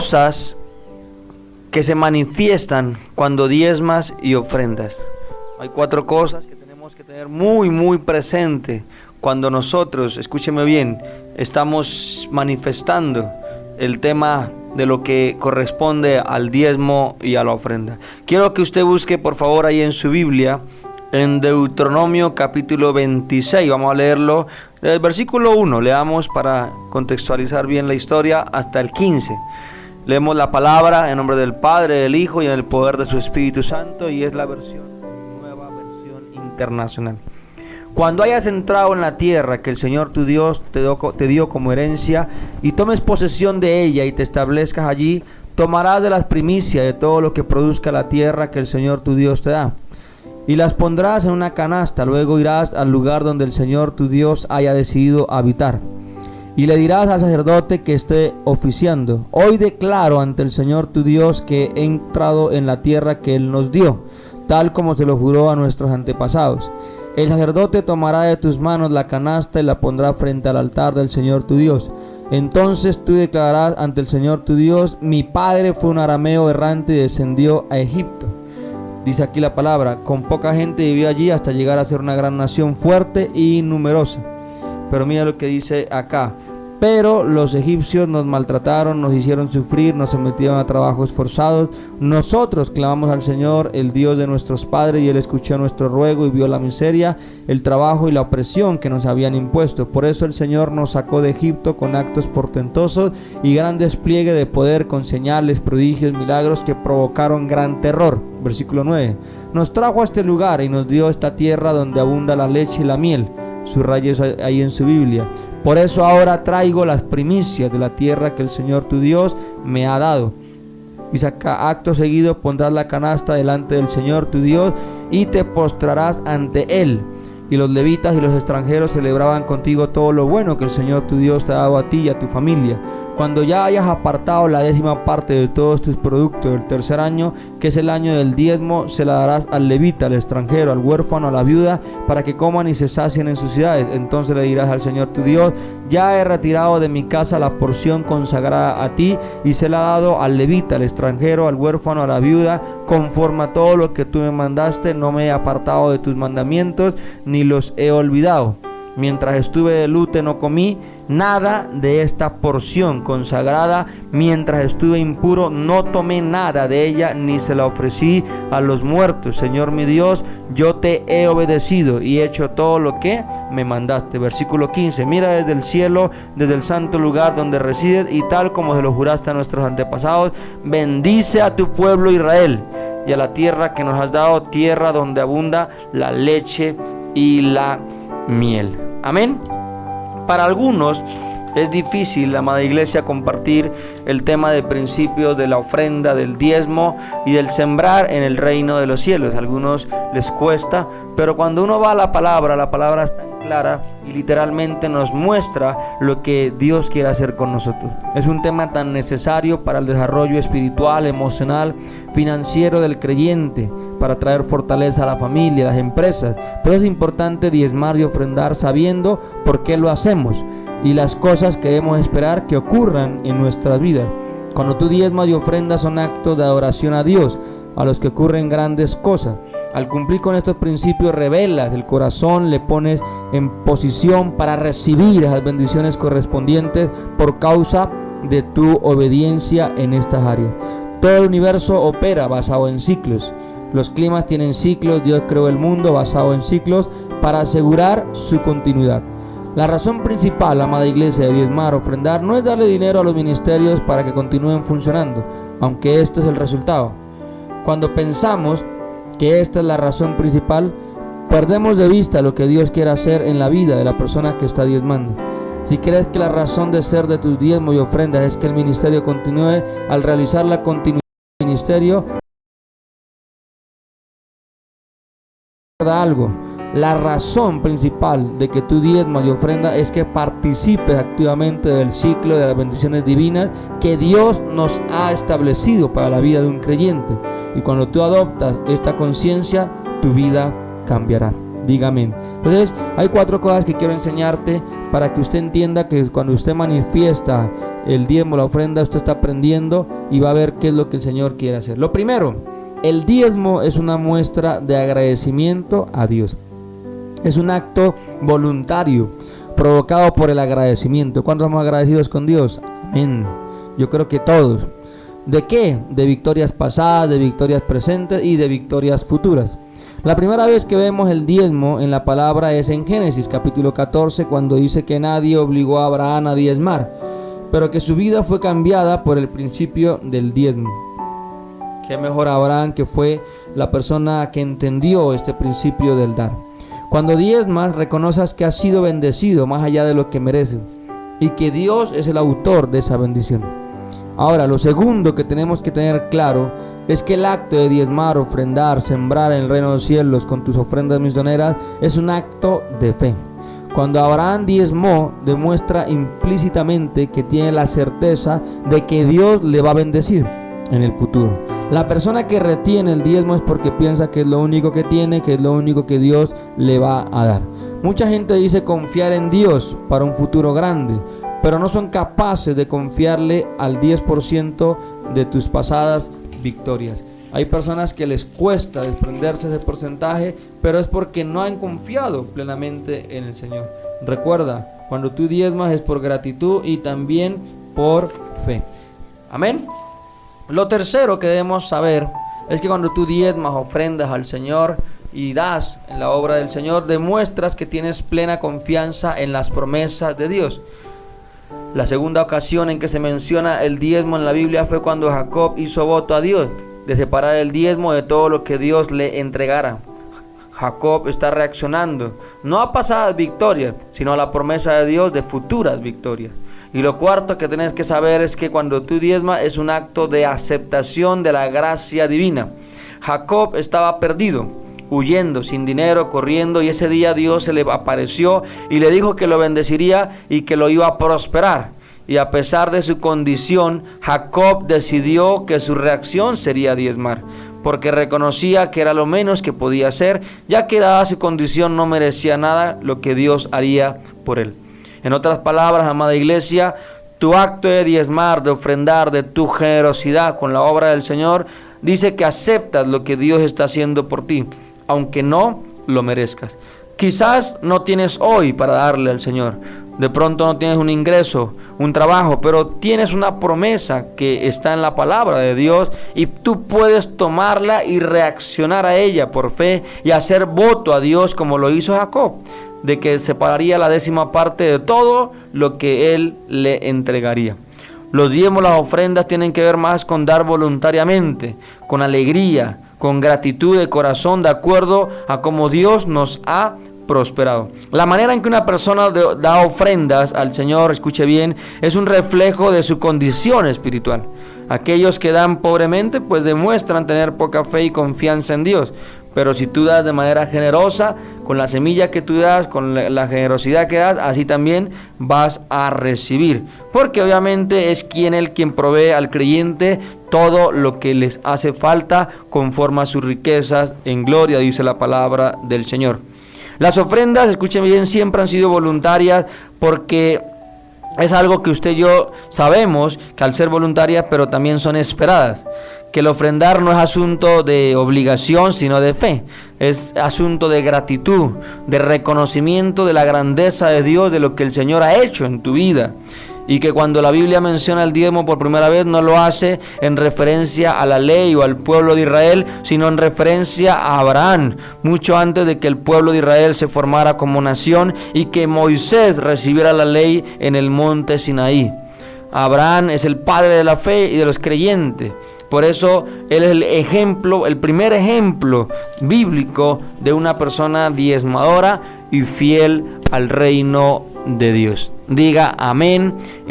cosas que se manifiestan cuando diezmas y ofrendas. Hay 4 cosas que tenemos que tener muy presente cuando nosotros, escúcheme bien, estamos manifestando el tema de lo que corresponde al diezmo y a la ofrenda. Quiero que usted busque por favor ahí en su Biblia, en Deuteronomio capítulo 26, vamos a leerlo desde el versículo 1, leamos para contextualizar bien la historia hasta el 15. Leemos la palabra en nombre del Padre, del Hijo y en el poder de su Espíritu Santo, y es la nueva versión internacional. Cuando hayas entrado en la tierra que el Señor tu Dios te dio como herencia, y tomes posesión de ella y te establezcas allí, tomarás de las primicias de todo lo que produzca la tierra que el Señor tu Dios te da, y las pondrás en una canasta. Luego irás al lugar donde el Señor tu Dios haya decidido habitar, y le dirás al sacerdote que esté oficiando: hoy declaro ante el Señor tu Dios que he entrado en la tierra que Él nos dio, tal como se lo juró a nuestros antepasados. El sacerdote tomará de tus manos la canasta y la pondrá frente al altar del Señor tu Dios. Entonces tú declararás ante el Señor tu Dios: mi padre fue un arameo errante y descendió a Egipto. Dice aquí la palabra: con poca gente vivió allí hasta llegar a ser una gran nación fuerte y numerosa. Pero mira lo que dice acá: pero los egipcios nos maltrataron, nos hicieron sufrir, nos sometieron a trabajos forzados. Nosotros clamamos al Señor, el Dios de nuestros padres, y Él escuchó nuestro ruego y vio la miseria, el trabajo y la opresión que nos habían impuesto. Por eso el Señor nos sacó de Egipto con actos portentosos y gran despliegue de poder, con señales, prodigios, milagros que provocaron gran terror. Versículo 9. Nos trajo a este lugar y nos dio esta tierra donde abunda la leche y la miel. Subrayes ahí en su Biblia. Por eso ahora traigo las primicias de la tierra que el Señor tu Dios me ha dado. Y acto seguido pondrás la canasta delante del Señor tu Dios y te postrarás ante Él. Y los levitas y los extranjeros celebraban contigo todo lo bueno que el Señor tu Dios te ha dado a ti y a tu familia. Cuando ya hayas apartado la 10ª parte de todos tus productos del tercer año, que es el año del diezmo, se la darás al levita, al extranjero, al huérfano, a la viuda, para que coman y se sacien en sus ciudades. Entonces le dirás al Señor tu Dios: ya he retirado de mi casa la porción consagrada a ti, y se la he dado al levita, al extranjero, al huérfano, a la viuda, conforme a todo lo que tú me mandaste. No me he apartado de tus mandamientos, ni los he olvidado. Mientras estuve de luto no comí nada de esta porción consagrada. Mientras estuve impuro no tomé nada de ella, ni se la ofrecí a los muertos. Señor mi Dios, yo te he obedecido y he hecho todo lo que me mandaste. Versículo 15. Mira desde el cielo, desde el santo lugar donde resides, y tal como se lo juraste a nuestros antepasados, bendice a tu pueblo Israel y a la tierra que nos has dado, tierra donde abunda la leche y la miel. Amén. Para algunos es difícil, amada iglesia, compartir el tema de principios de la ofrenda, del diezmo y del sembrar en el reino de los cielos. A algunos les cuesta, pero cuando uno va a la palabra es tan clara y literalmente nos muestra lo que Dios quiere hacer con nosotros. Es un tema tan necesario para el desarrollo espiritual, emocional, financiero del creyente, para traer fortaleza a la familia, a las empresas. Pero es importante diezmar y ofrendar sabiendo por qué lo hacemos y las cosas que debemos esperar que ocurran en nuestras vidas. Cuando tú diezmas y ofrendas son actos de adoración a Dios, a los que ocurren grandes cosas. Al cumplir con estos principios revelas el corazón, le pones en posición para recibir esas bendiciones correspondientes por causa de tu obediencia en estas áreas. Todo el universo opera basado en ciclos. Los climas tienen ciclos. Dios creó el mundo basado en ciclos para asegurar su continuidad. La razón principal, amada iglesia, de diezmar, ofrendar, no es darle dinero a los ministerios para que continúen funcionando, aunque esto es el resultado. Cuando pensamos que esta es la razón principal, perdemos de vista lo que Dios quiere hacer en la vida de la persona que está diezmando. Si crees que la razón de ser de tus diezmos y ofrendas es que el ministerio continúe, al realizar la continuidad del ministerio, algo. La razón principal de que tú diezmas y ofrendas es que participes activamente del ciclo de las bendiciones divinas que Dios nos ha establecido para la vida de un creyente. Y cuando tú adoptas esta conciencia, tu vida cambiará. Diga amén. Entonces, hay 4 cosas que quiero enseñarte para que usted entienda que cuando usted manifiesta el diezmo, la ofrenda, usted está aprendiendo y va a ver qué es lo que el Señor quiere hacer. Lo primero, el diezmo es una muestra de agradecimiento a Dios. Es un acto voluntario, provocado por el agradecimiento. ¿Cuántos somos agradecidos con Dios? Amén. Yo creo que todos. ¿De qué? De victorias pasadas, de victorias presentes y de victorias futuras. La primera vez que vemos el diezmo en la palabra es en Génesis capítulo 14, cuando dice que nadie obligó a Abraham a diezmar, pero que su vida fue cambiada por el principio del diezmo. Qué mejor Abraham, que fue la persona que entendió este principio del dar. Cuando diezmas, reconoces que has sido bendecido más allá de lo que mereces y que Dios es el autor de esa bendición. Ahora, lo segundo que tenemos que tener claro es que el acto de diezmar, ofrendar, sembrar en el reino de los cielos con tus ofrendas misioneras es un acto de fe. Cuando Abraham diezmó, demuestra implícitamente que tiene la certeza de que Dios le va a bendecir en el futuro. La persona que retiene el diezmo es porque piensa que es lo único que tiene, que es lo único que Dios le va a dar. Mucha gente dice confiar en Dios para un futuro grande, pero no son capaces de confiarle al 10% de tus pasadas victorias. Hay personas que les cuesta desprenderse de ese porcentaje, pero es porque no han confiado plenamente en el Señor. Recuerda, cuando tú diezmas es por gratitud y también por fe. Amén. Lo tercero que debemos saber es que cuando tú diezmas, ofrendas al Señor y das en la obra del Señor, demuestras que tienes plena confianza en las promesas de Dios. La segunda ocasión en que se menciona el diezmo en la Biblia fue cuando Jacob hizo voto a Dios de separar el diezmo de todo lo que Dios le entregara. Jacob está reaccionando no a pasadas victorias, sino a la promesa de Dios de futuras victorias. Y lo cuarto que tenés que saber es que cuando tú diezmas es un acto de aceptación de la gracia divina. Jacob estaba perdido, huyendo, sin dinero, corriendo, y ese día Dios se le apareció y le dijo que lo bendeciría y que lo iba a prosperar. Y a pesar de su condición, Jacob decidió que su reacción sería diezmar, porque reconocía que era lo menos que podía hacer, ya que dada su condición no merecía nada lo que Dios haría por él. En otras palabras, amada iglesia, tu acto de diezmar, de ofrendar, de tu generosidad con la obra del Señor, dice que aceptas lo que Dios está haciendo por ti, aunque no lo merezcas. Quizás no tienes hoy para darle al Señor. De pronto no tienes un ingreso, un trabajo, pero tienes una promesa que está en la palabra de Dios y tú puedes tomarla y reaccionar a ella por fe y hacer voto a Dios como lo hizo Jacob, de que separaría la 10ª parte de todo lo que él le entregaría. Los diezmos, las ofrendas tienen que ver más con dar voluntariamente, con alegría, con gratitud de corazón, de acuerdo a cómo Dios nos ha prosperado. La manera en que una persona da ofrendas al Señor, escuche bien, es un reflejo de su condición espiritual. Aquellos que dan pobremente, pues demuestran tener poca fe y confianza en Dios. Pero si tú das de manera generosa, con la semilla que tú das, con la generosidad que das, así también vas a recibir. Porque obviamente es quien provee al creyente todo lo que les hace falta conforme a sus riquezas en gloria, dice la palabra del Señor. Las ofrendas, escuchen bien, siempre han sido voluntarias porque es algo que usted y yo sabemos que al ser voluntarias, pero también son esperadas. Que el ofrendar no es asunto de obligación, sino de fe. Es asunto de gratitud, de reconocimiento de la grandeza de Dios, de lo que el Señor ha hecho en tu vida. Y que cuando la Biblia menciona el diezmo por primera vez, no lo hace en referencia a la ley o al pueblo de Israel, sino en referencia a Abraham, mucho antes de que el pueblo de Israel se formara como nación y que Moisés recibiera la ley en el monte Sinaí. Abraham es el padre de la fe y de los creyentes. Por eso él es el ejemplo, el primer ejemplo bíblico de una persona diezmadora y fiel al reino de Dios. Diga amén.